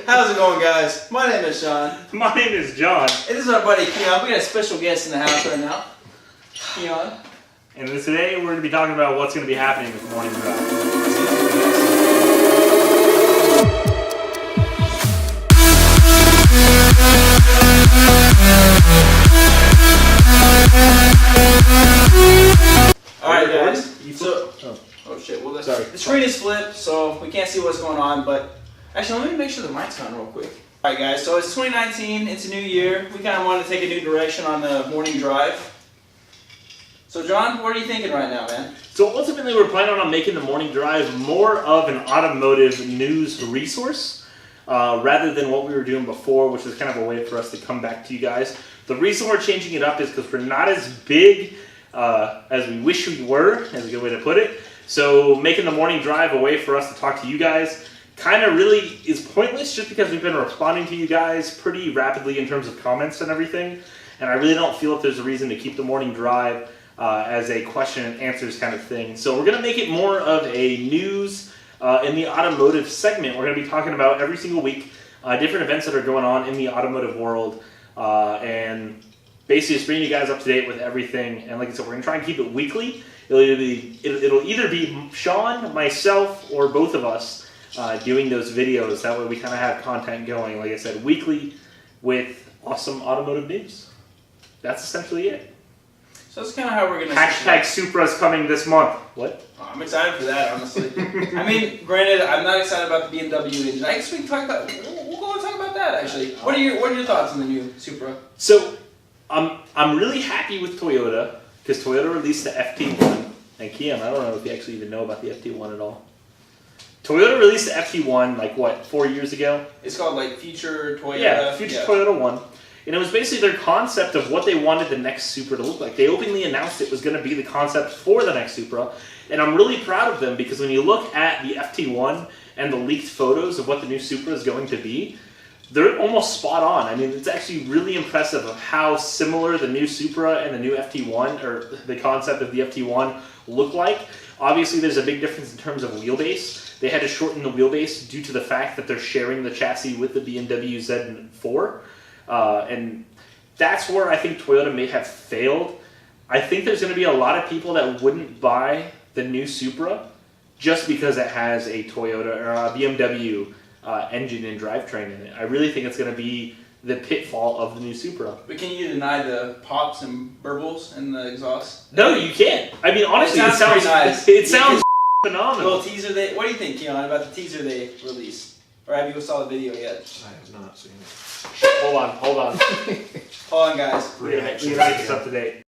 How's it going, guys? My name is Sean. My name is John. And this is our buddy Keon. We got a special guest in the house right now. Keon. And today we're going to be talking about what's going to be happening with morning drive. Alright, guys. Oh shit. Well, the screen is flipped, so we can't see what's going on. But actually, let me make sure the mic's on real quick. Alright, guys. So it's 2019. It's a new year. We kind of wanted to take a new direction on the morning drive. So, John, what are you thinking right now, man? So ultimately, we're planning on making the morning drive more of an automotive news resource rather than what we were doing before, which is kind of a way for us to come back to you guys. The reason we're changing it up is because we're not as big as we wish we were, is a good way to put it. So making the morning drive a way for us to talk to you guys kind of really is pointless just because we've been responding to you guys pretty rapidly in terms of comments and everything. And I really don't feel if there's a reason to keep the morning drive as a question and answers kind of thing. So we're going to make it more of a news in the automotive segment. We're going to be talking about every single week different events that are going on in the automotive world and basically just bringing you guys up to date with everything. And like I said, we're going to try and keep it weekly. It'll either be Sean, myself, or both of us doing those videos. That way we kind of have content going, like I said, weekly with awesome automotive news. That's essentially it. So that's kind of how we're going to... Hashtag Supra's coming this month. What? Oh, I'm excited for that, honestly. I mean, granted, I'm not excited about the BMW engine. I guess we can talk about... We'll go and talk about that, actually. What are your thoughts on the new Supra? So, I'm really happy with Toyota, because Toyota released the FT1. And Keon, I don't know if you actually even know about the FT1 at all. Toyota released the FT1, like, what, 4 years ago? It's called, like, Future Toyota. Yeah, Future Toyota 1. And it was basically their concept of what they wanted the next Supra to look like. They openly announced it was going to be the concept for the next Supra. And I'm really proud of them because when you look at the FT1 and the leaked photos of what the new Supra is going to be, they're almost spot on. I mean, it's actually really impressive of how similar the new Supra and the new FT1, or the concept of the FT1, look like. Obviously, there's a big difference in terms of wheelbase. They had to shorten the wheelbase due to the fact that they're sharing the chassis with the BMW Z4. And that's where I think Toyota may have failed. I think there's going to be a lot of people that wouldn't buy the new Supra just because it has a Toyota or a BMW engine and drivetrain in it. I really think it's going to be the pitfall of the new Supra. But can you deny the pops and burbles in the exhaust? No, you can't. I mean, honestly, it sounds nice. It sounds phenomenal. Little teaser what do you think, Keon, about the teaser they released? Or have you saw the video yet? I have not seen it. Hold on. Hold on, guys. We're going to make this up to date.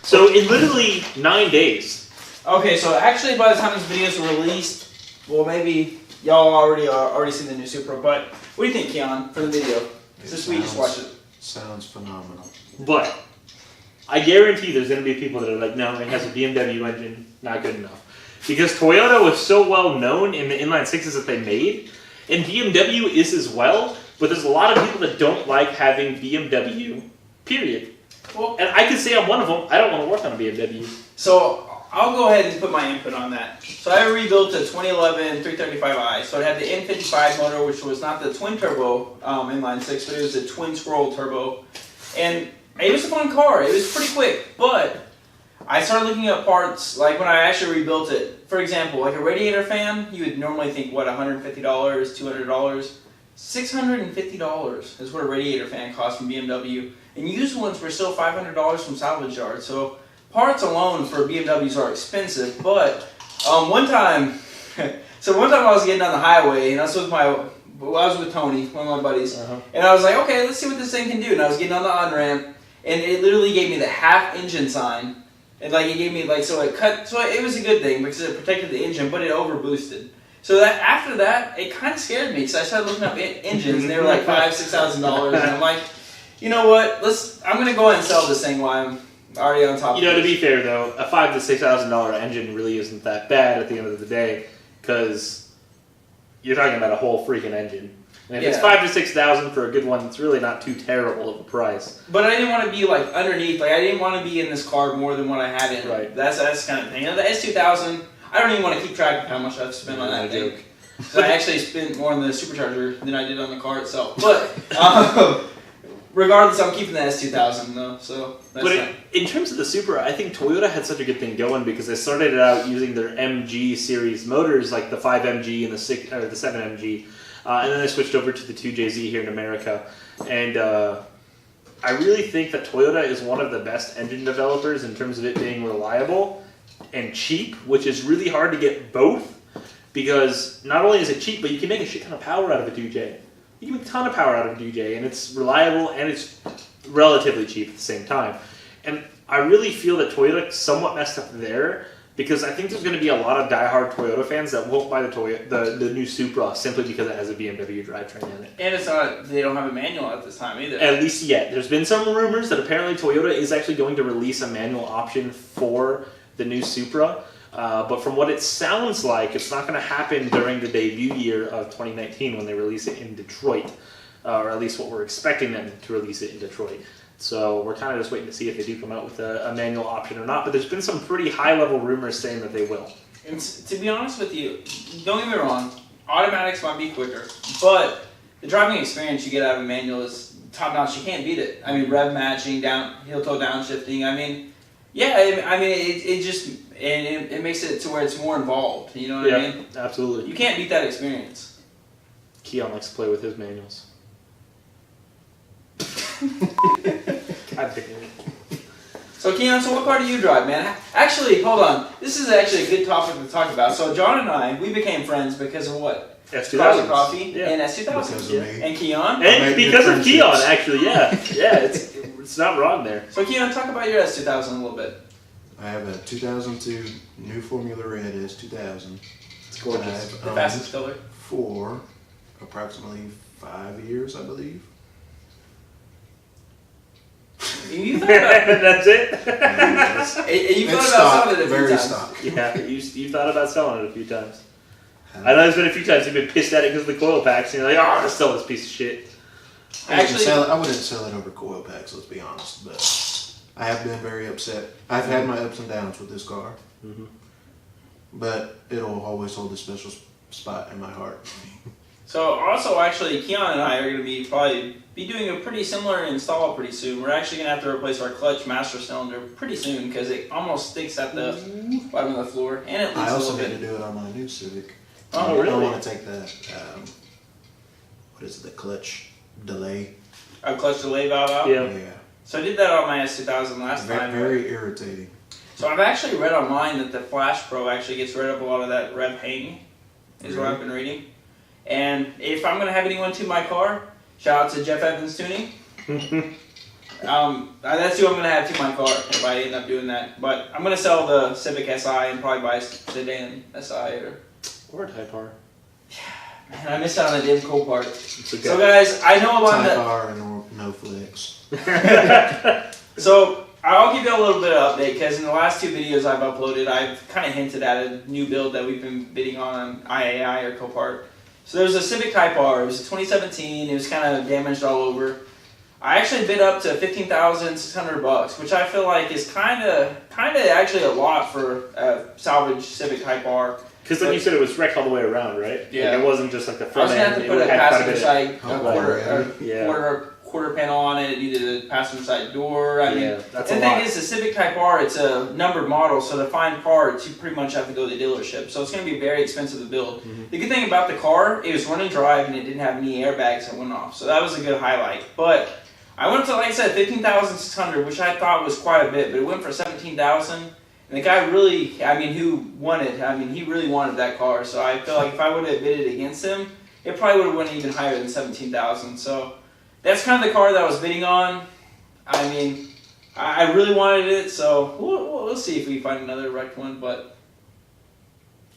So, in literally 9 days. Okay, so actually by the time this video is released, well, maybe y'all already seen the new Supra, but what do you think, Keon, for the video? This week, just watch it. Sounds phenomenal. But I guarantee there's going to be people that are like, no, it has a BMW engine, not good enough. Because Toyota was so well known in the inline sixes that they made, and BMW is as well, but there's a lot of people that don't like having BMW, period. Well, and I can say I'm one of them. I don't want to work on a BMW. So I'll go ahead and put my input on that. So I rebuilt a 2011 335i. So it had the N55 motor, which was not the twin turbo inline six, but it was a twin scroll turbo. And it was a fun car. It was pretty quick, but I started looking at parts, like when I actually rebuilt it. For example, like a radiator fan, you would normally think, what, $150, $200? $650 is what a radiator fan costs from BMW. And used ones were still $500 from salvage yards. So parts alone for BMWs are expensive. But one time I was getting on the highway, and I was with Tony, one of my buddies. And I was like, okay, let's see what this thing can do. And I was getting on the on-ramp, and it literally gave me the half engine sign. And like it gave me like, so it was a good thing because it protected the engine, but it over boosted. So that after that, it kind of scared me because I started looking up engines and they were like $5,000, $6,000, and I'm like, you know what? I'm gonna go ahead and sell this thing while I'm already on top. You know, to be fair though, a $5,000 to $6,000 engine really isn't that bad at the end of the day because you're talking about a whole freaking engine. And if it's $5,000 to $6,000 for a good one, it's really not too terrible of a price. But I didn't want to be like underneath. Like I didn't want to be in this car more than what I had in. Right. That's kind of thing. You know, the S2000. I don't even want to keep track of how much I've spent on that thing. So I actually spent more on the supercharger than I did on the car itself. But regardless, I'm keeping the S2000 though. So that's But in terms of the Supra, I think Toyota had such a good thing going because they started out using their MG series motors, like the 5MG and the 7MG, and then they switched over to the 2JZ here in America. And I really think that Toyota is one of the best engine developers in terms of it being reliable and cheap, which is really hard to get both. Because not only is it cheap, but you can make a shit ton of power out of a 2J. You can make a ton of power out of a 2J, and it's reliable, and it's relatively cheap at the same time. And I really feel that Toyota somewhat messed up there, because I think there's going to be a lot of diehard Toyota fans that won't buy the new Supra simply because it has a BMW drivetrain in it. And it's not, they don't have a manual at this time either. At least yet. There's been some rumors that apparently Toyota is actually going to release a manual option for the new Supra. But from what it sounds like, it's not going to happen during the debut year of 2019 when they release it in Detroit, or at least what we're expecting them to release it in Detroit. So we're kind of just waiting to see if they do come out with a manual option or not. But there's been some pretty high-level rumors saying that they will. And to be honest with you, don't get me wrong, automatics might be quicker, but the driving experience you get out of a manual is top-notch. You can't beat it. I mean, rev matching, heel-toe downshifting. I mean, yeah, it just... And it makes it to where it's more involved. You know what I mean? Absolutely. You can't beat that experience. Keon likes to play with his manuals. God damn it. So Keon, so what car do you drive, man? Actually, hold on. This is actually a good topic to talk about. So John and I, we became friends because of what? S2000. Coffee Yeah. and S2000. Because of me. And Keon. And because of Keon, actually, yeah. Yeah, it's not wrong there. So Keon, talk about your S2000 a little bit. I have a 2002 new Formula Red S2000. It's gorgeous. I've The owned fastest color. for approximately 5 years, I believe. You thought about, That's it? you It's thought about selling it a few very times. stock. Yeah, you thought about selling it a few times. I know there's been a few times you've been pissed at it because of the coil packs, and you're like, oh, I'm gonna sell this piece of shit. I Actually, wouldn't sell it over coil packs, let's be honest, but I have been very upset. I've had my ups and downs with this car, but it'll always hold a special spot in my heart. so also actually, Keon and I are going to probably be doing a pretty similar install pretty soon. We're actually going to have to replace our clutch master cylinder pretty soon because it almost sticks at the bottom of the floor, and it leaks I a also little need bit. to do it on my new Civic. Oh, really? I want to take the, what is it, the clutch delay. A clutch delay valve out. Yeah. So I did that on my S2000 last time. Very irritating. So I've actually read online that the Flash Pro actually gets rid of a lot of that rev hang, is what I've been reading. And if I'm going to have anyone tune my car, shout out to Jeff Evans Tuning. That's who I'm going to have tune my car if I end up doing that. But I'm going to sell the Civic Si and probably buy a sedan Si Or a Type R. Man, I missed out on the damn cool part. It's okay. So guys, I know a lot of Type that. R and no flex. So I'll give you a little bit of update because in the last 2 videos I've uploaded, I've kind of hinted at a new build that we've been bidding on IAI or Copart. So there's a Civic Type R. It was a 2017. It was kind of damaged all over. I actually bid up to $15,600, which I feel like is kind of actually a lot for a salvage Civic Type R. Because then you said it was wrecked all the way around, right? Yeah. Like it wasn't just like the I was front gonna have end. to put a had quite passenger bit side quarter panel on it. It needed a passenger side door. I mean, that's the a thing lot. is, the Civic Type R, it's a numbered model, so to find parts, you pretty much have to go to the dealership. So it's going to be very expensive to build. The good thing about the car, it was running drive and it didn't have any airbags that went off. So that was a good highlight. But I went to, like I said, $15,600, which I thought was quite a bit, but it went for $17,000. And the guy really, he really wanted that car. So I feel like if I would have bidded against him, it probably would have went even higher than $17,000. So that's kind of the car that I was bidding on. I mean, I really wanted it, so we'll see if we find another wrecked one. But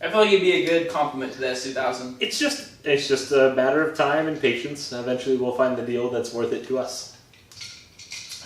I feel like it'd be a good compliment to the S2000. It's just a matter of time and patience. Eventually, we'll find the deal that's worth it to us.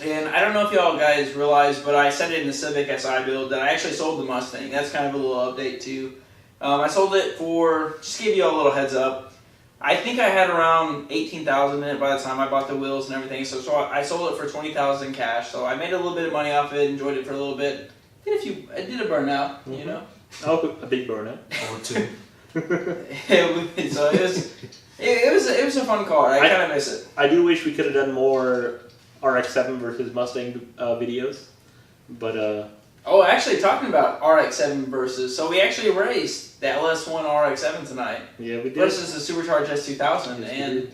And I don't know if y'all guys realize, but I said it in the Civic Si build that I actually sold the Mustang. That's kind of a little update too. I sold it for, just give you a little heads up, I think I had around $18,000 in it by the time I bought the wheels and everything. So I sold it for $20,000 cash. So I made a little bit of money off it, enjoyed it for a little bit. I did a burnout, you know. Oh, a big burnout. Or two. It was a fun car. I kind of miss it. I do wish we could have done more RX7 versus Mustang videos, but Oh, actually, talking about RX7 versus, so we actually raced the LS1 RX7 tonight. yeah, we did. Versus the Supercharged S2000, Yes, and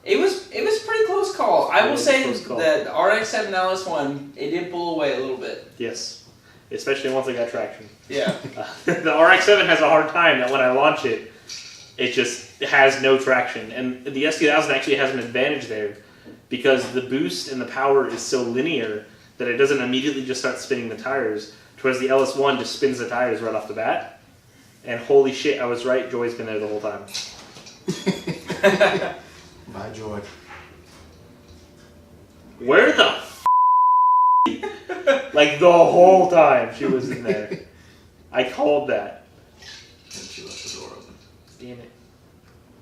it was a pretty close call. I will say that the RX7 LS1, it did pull away a little bit. Yes, especially once I got traction. Yeah. The RX7 has a hard time that when I launch it, it just has no traction. And the S2000 actually has an advantage there because the boost and the power is so linear that it doesn't immediately just start spinning the tires, whereas the LS1 just spins the tires right off the bat. And holy shit, I was right, Joy's been there the whole time. Bye, Joy. Where the f***? Like the whole time she was in there. I called that. And she left the door open. Damn it.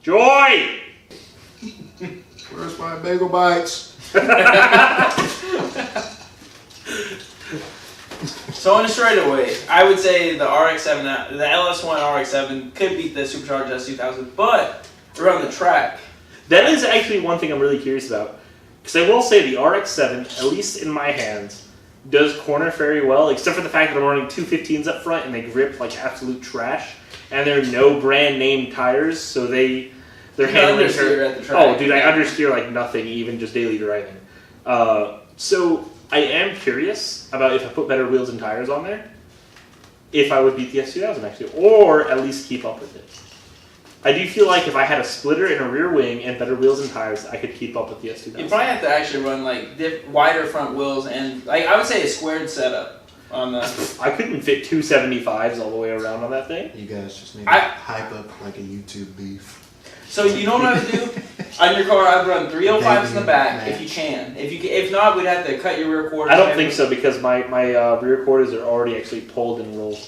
Joy! Where's my bagel bites? So on a straightaway, I would say the RX7, the LS1 RX7 could beat the Supercharged S2000, but around the track. That is actually one thing I'm really curious about. Because I will say the RX7, at least in my hands, does corner very well, except for the fact that I'm running 215s up front and they grip like absolute trash. And they're no brand name tires, so they're handling understeer at the track. Oh, dude, I understeer like nothing, even just daily driving. So I am curious about if I put better wheels and tires on there, if I would beat the S2000 actually, or at least keep up with it. I do feel like if I had a splitter and a rear wing and better wheels and tires, I could keep up with the S2000. You probably have to actually run like wider front wheels and like I would say a squared setup on the. I couldn't fit 275s all the way around on that thing. You guys just need to hype up like a YouTube beef. So you know what I would do? On your car, I'd run 305s in the back if you can. If not, we'd have to cut your rear quarters. I don't think so because my rear quarters are already actually pulled and rolled.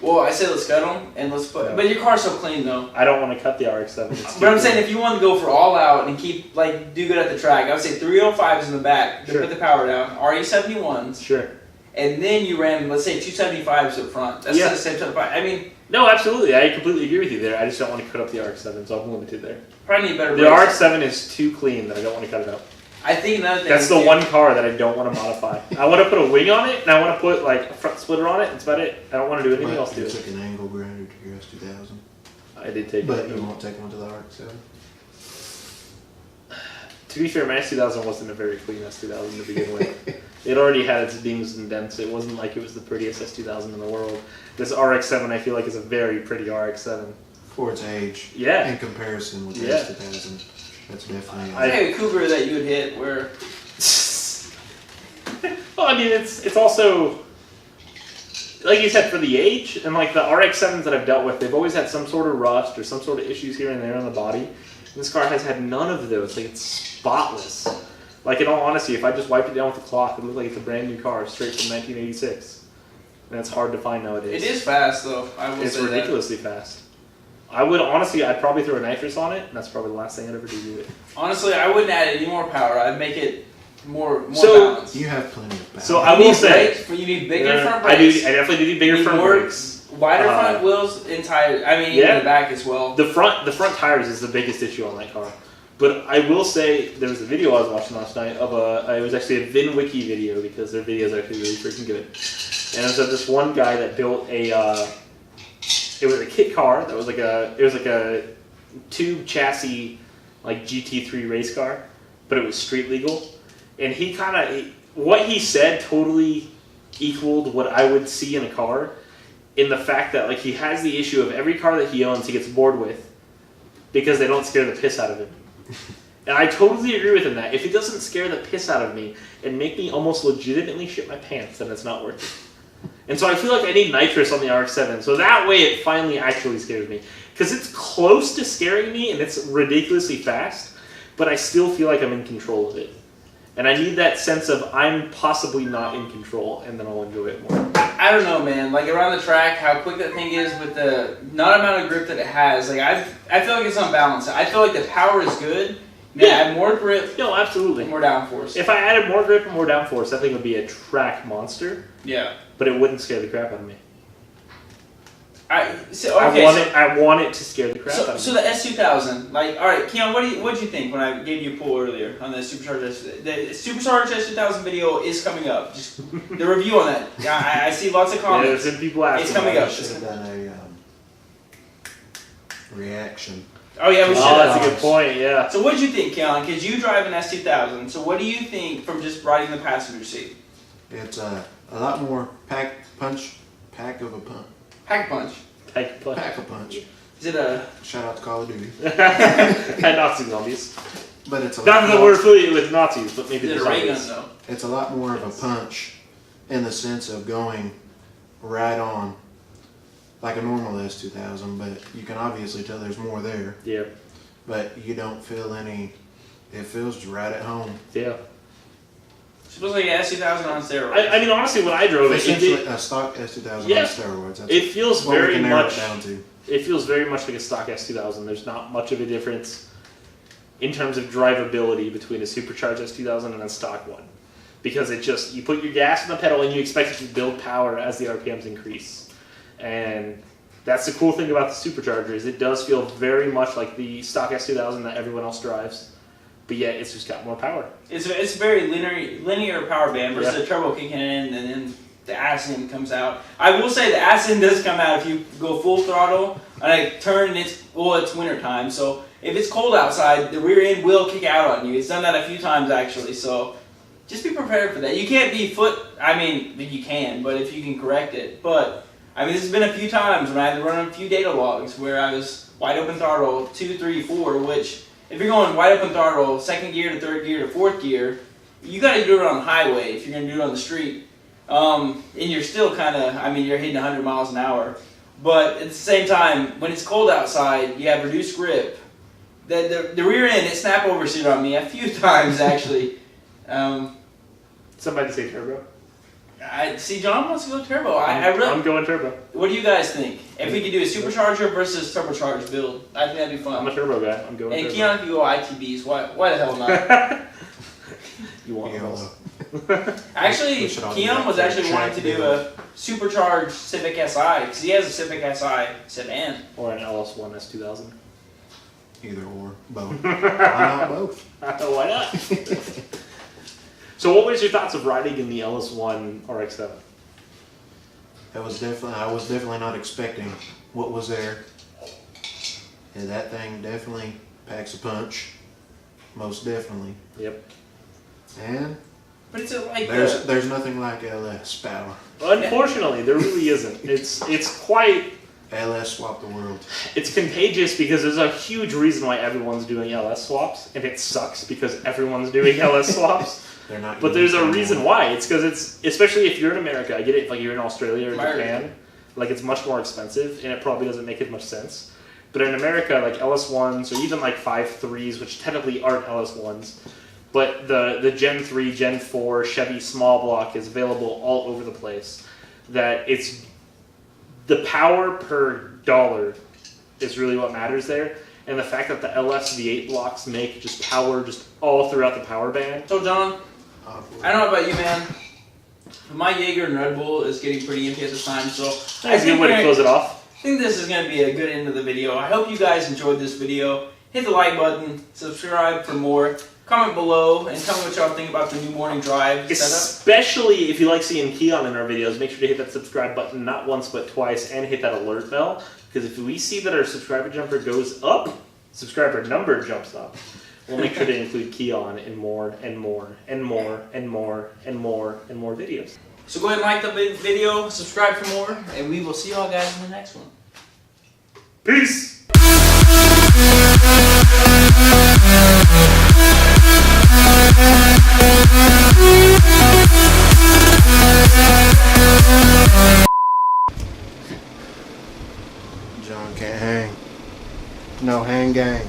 Well, I say let's cut them and let's put. Yeah. But your car's so clean though. I don't want to cut the RX-7. It's But I'm saying if you want to go for all out and keep do good at the track, I would say 305s in the back to Sure. put the power down. RE71s. Sure. And then you ran, let's say 275s up front. That's the same type of. I mean. No, absolutely. I completely agree with you there. I just don't want to cut up the RX-7, so I'm limited there. Probably need better The brakes. RX-7 is too clean that I don't want to cut it up. I think another thing. That's the one car that I don't want to modify. I want to put a wing on it, and I want to put like a front splitter on it. That's about it. I don't want to do anything else to You it. took an angle grinder to your S2000. I did take But it. you won't take one to the RX-7. To be fair, my S2000 wasn't a very clean S2000 to begin with. It already had its dings and dents. It wasn't like it was the prettiest S2000 in the world. This RX-7 I feel like is a very pretty RX-7. For its age. Yeah. In comparison with the Yeah. S2000. That's definitely. I think a Cougar that you would hit where. Well, I mean, it's also, like you said, for the age, and like the RX-7s that I've dealt with, they've always had some sort of rust or some sort of issues here and there on the body. And this car has had none of those. Like, it's spotless. Like, in all honesty, if I just wiped it down with a cloth, it would look like it's a brand new car straight from 1986. And it's hard to find nowadays. It is fast though. I will It's say ridiculously fast. I would, honestly, I'd probably throw a nitrous on it, and that's probably the last thing I'd ever do to it. that. Honestly, I wouldn't add any more power. I'd make it more So- balanced. You have plenty of power. So I will say, you need bigger front brakes. I definitely need bigger You need front more brakes. Wider front wheels and tires. I mean, even Yeah. the back as well. The front tires is the biggest issue on that car. But I will say there was a video I was watching last night of it was actually a VinWiki video because their videos are actually really freaking good. And it was of this one guy that built it was a kit car that was like a tube chassis like GT3 race car, but it was street legal. And what he said totally equaled what I would see in a car, in the fact that like he has the issue of every car that he owns he gets bored with because they don't scare the piss out of him. And I totally agree with him that if it doesn't scare the piss out of me and make me almost legitimately shit my pants, then it's not worth it. And so I feel like I need nitrous on the RX-7, so that way it finally actually scares me. Because it's close to scaring me and it's ridiculously fast, but I still feel like I'm in control of it. And I need that sense of I'm possibly not in control, and then I'll enjoy it more. I don't know, man. Like around the track, how quick that thing is with the not amount of grip that it has. Like I feel like it's unbalanced. I feel like the power is good. Yeah. Add more grip, No, absolutely. and more downforce. If I added more grip and more downforce, that thing would be a track monster, Yeah. but it wouldn't scare the crap out of me. I want it to scare the crap out of me. So the S2000, like, all right, Keon, what did you think when I gave you a pull earlier on the Supercharged? The Supercharged S2000 video is coming up. Just the review on that. I see lots of comments. Yeah, there's people asking. It's coming up. Should have done a reaction. Oh yeah, we should. Oh, that's a good point. Yeah. So what did you think, Keon? Because you drive an S2000. So what do you think from just riding the passenger seat? It's a lot more pack a punch. Pack a punch. Pack a punch. Is it a... Shout out to Call of Duty. And Nazi zombies. But it's a Not lot that we're affiliated with Nazis, but maybe Is it the a ray gun zombies. though? It's a lot more of a punch in the sense of going right on like a normal S2000, but you can obviously tell there's more there. Yeah. But you don't feel any, it feels right at home. Yeah. Supposed like an S2000 on steroids. I mean, honestly, when I drove it, Essentially a stock S2000 Yeah. on steroids. That's it feels what we very can narrow much. it down to. It feels very much like a stock S2000. There's not much of a difference in terms of drivability between a supercharged S2000 and a stock one, because it just, you put your gas on the pedal and you expect it to build power as the RPMs increase, and that's the cool thing about the supercharger is it does feel very much like the stock S2000 that everyone else drives, but yet it's just got more power. It's very linear power band versus the turbo kicking in and then the ass end comes out. I will say the ass end does come out if you go full throttle and I turn and it's winter time, so if it's cold outside, the rear end will kick out on you. It's done that a few times actually, so just be prepared for that. You can't be you can, but if you can correct it. But I mean, this has been a few times when I had to run a few data logs where I was wide open throttle 2, 3, 4, which if you're going wide open throttle, second gear to third gear to fourth gear, you got to do it on the highway if you're going to do it on the street. And you're still kind of, you're hitting 100 miles an hour. But at the same time, when it's cold outside, you have reduced grip. The rear end, it snap oversteered on me a few times actually. Somebody say turbo? See, John wants to go turbo. I'm going turbo. What do you guys think? If we could do a supercharger versus turbocharged build, I think that'd be fun. I'm a turbo guy. I'm going turbo. And Keon could go ITBs. Why the hell not? You want Yellow. Actually, Push it on Keon the was back actually track wanting to do build. a supercharged Civic Si because he has a Civic Si sedan. Or an LS1 S2000. Either or. Both. Why not both? Why not? So what was your thoughts of riding in the LS1 RX7? I was definitely not expecting what was there. And that thing definitely packs a punch. Most definitely. Yep. And But it's like there's nothing like LS power. Unfortunately, there really isn't. It's quite... LS swap the world. It's contagious because there's a huge reason why everyone's doing LS swaps, and it sucks because everyone's doing LS swaps. They're not. But there's a reason why. It's because it's, especially if you're in America, I get it, like you're in Australia or Japan, like it's much more expensive, and it probably doesn't make as much sense. But in America, like LS1s, or even like 5.3s, which technically aren't LS1s, but the Gen 3, Gen 4 Chevy small block is available all over the place. That it's, the power per dollar is really what matters there. And the fact that the LS V8 blocks make just power just all throughout the power band. So John, I don't know about you, man. My Jaeger and Red Bull is getting pretty empty at this time, so That's a good way to close it off. I think this is going to be a good end of the video. I hope you guys enjoyed this video. Hit the like button, subscribe for more, comment below, and tell me what y'all think about the new morning drive setup. Especially if you like seeing Keon in our videos, make sure to hit that subscribe button not once but twice, and hit that alert bell, because if we see that our subscriber jumper goes up, subscriber number jumps up, we'll make sure to include Keon in more and more and more and more and more and more videos. So go ahead and like the video, subscribe for more, and we will see y'all guys in the next one. Peace! John can't hang. No hang gang.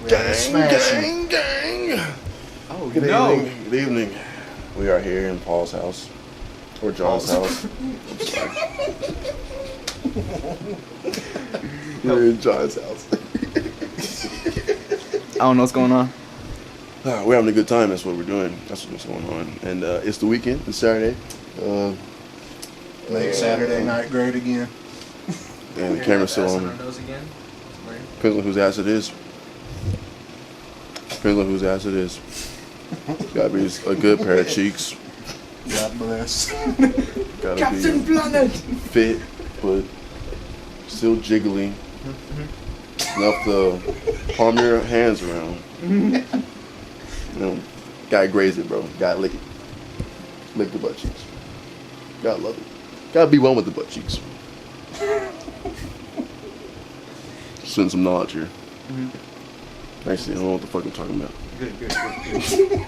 We are smashing. Gang! Oh, good No. evening. Good evening. We are here in Paul's house. Or John's house. I'm sorry. We're in John's house. I don't know what's going on. We're having a good time. That's what we're doing. That's what's going on. And it's the weekend. It's Saturday. Make Saturday night great again. And the camera's still on. Nose again. Depends on whose ass it is. Depends on whose ass it is. Gotta be a good pair of cheeks. God bless. Gotta Captain be Planet. fit, but still jiggly. Enough to palm your hands around. You know, gotta graze it, bro. Gotta lick it. Lick the butt cheeks. Gotta love it. Gotta be one with the butt cheeks. Send some knowledge here. Actually, I don't know what the fuck I'm talking about. Good.